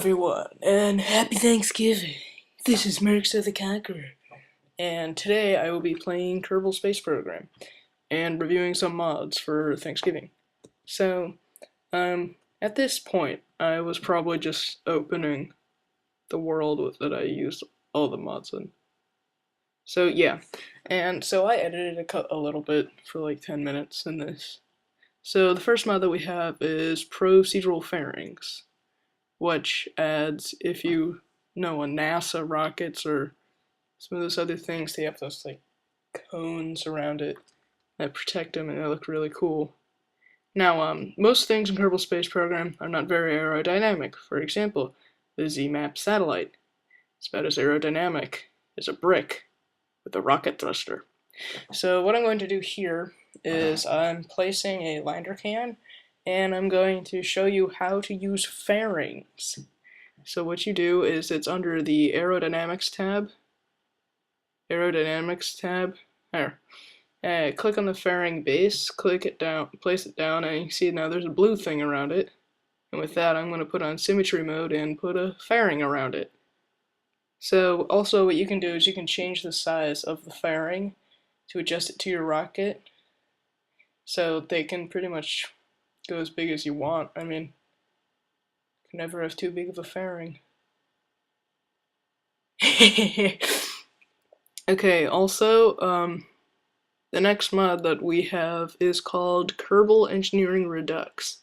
everyone, and happy Thanksgiving. This is Mercs of the Conqueror, and today I will be playing Kerbal Space Program and reviewing some mods for Thanksgiving. So, at this point, I was probably just opening the world that I used all the mods in. So yeah, and so I edited a little bit for like 10 minutes in this. So the first mod that we have is Procedural Fairings, which adds, if you know, a NASA rockets or some of those other things, they have those like cones around it that protect them, and they look really cool. Now, most things in Kerbal Space Program are not very aerodynamic. For example, the ZMAP satellite. It's about as aerodynamic as a brick with a rocket thruster. So what I'm going to do here is I'm placing a lander can, and I'm going to show you how to use fairings. So what you do is it's under the Aerodynamics tab. There. Click on the fairing base, click it down, place it down, and you see now there's a blue thing around it. And with that, I'm going to put on symmetry mode and put a fairing around it. So also what you can do is you can change the size of the fairing to adjust it to your rocket. So they can pretty much go as big as you want. I mean, you can never have too big of a fairing. Okay, also, the next mod that we have is called Kerbal Engineering Redux,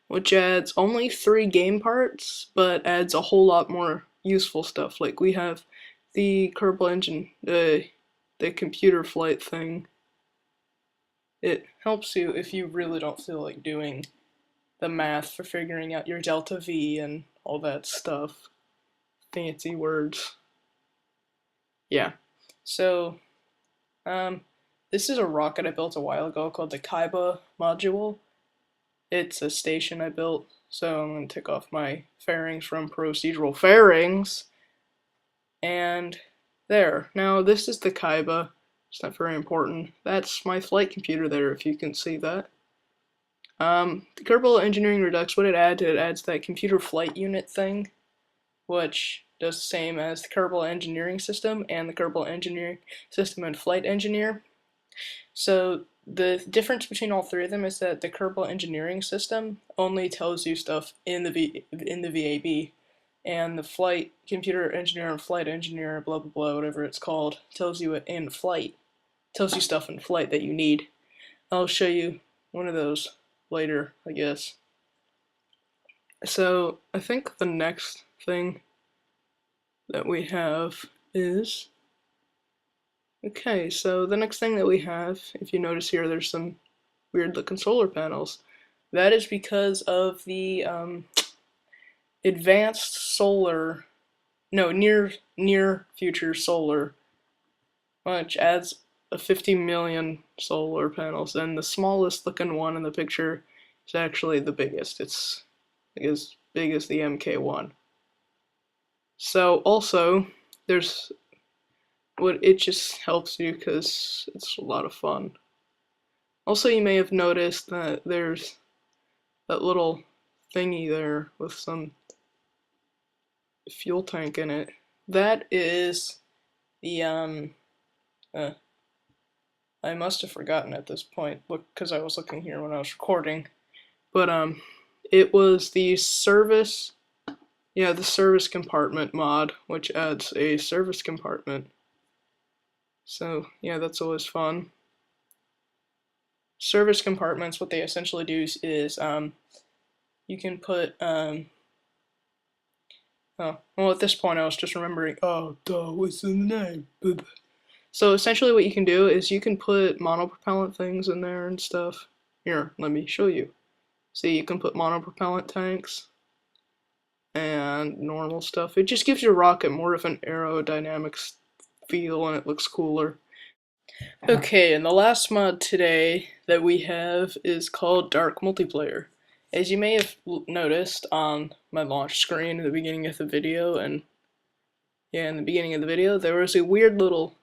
which adds only 3 game parts, but adds a whole lot more useful stuff. Like we have the Kerbal engine, the computer flight thing. It helps you if you really don't feel like doing the math for figuring out your delta V and all that stuff. Fancy words. Yeah. So, this is a rocket I built a while ago called the Kaiba module. It's a station I built, so I'm going to take off my fairings from procedural fairings. And there. Now, this is the Kaiba. It's not very important. That's my flight computer there, if you can see that. The Kerbal Engineering Redux, what it adds that computer flight unit thing, which does the same as the Kerbal Engineering System and the Kerbal Engineering System and Flight Engineer. So the difference between all 3 of them is that the Kerbal Engineering System only tells you stuff in the VAB, and the Flight Computer Engineer and Flight Engineer, blah blah blah, whatever it's called, tells you it in flight. Tells you stuff in flight that you need. I'll show you one of those later, I guess. So I think the next thing that we have is, okay, so the next thing that we have, if you notice here, there's some weird looking solar panels. That is because of the advanced solar, no, near future solar, which adds a 50 million solar panels, and the smallest looking one in the picture is actually the biggest. It's as big as the MK1. So also, there's what it just helps you because it's a lot of fun. Also, you may have noticed that there's that little thingy there with some fuel tank in it. That is the I must have forgotten at this point, look, because I was looking here when I was recording. But it was the service compartment mod, which adds a service compartment. So yeah, that's always fun. Service compartments, what they essentially do is you can put oh, well, at this point I was just remembering, oh duh, what's in the name? So essentially what you can do is you can put monopropellant things in there and stuff. Here, let me show you. See, you can put monopropellant tanks and normal stuff. It just gives your rocket more of an aerodynamic feel, and it looks cooler. Okay, and the last mod today that we have is called Dark Multiplayer. As you may have noticed on my launch screen at the beginning of the video, and yeah, in the beginning of the video, there was a weird little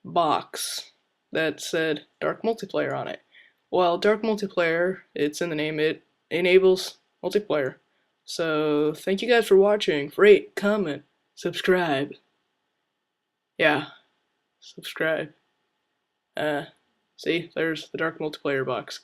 box that said Dark Multiplayer on it. Well, Dark Multiplayer, it's in the name, it enables multiplayer So thank you guys for watching. Rate, comment, subscribe. Yeah, subscribe. See, there's the dark multiplayer box.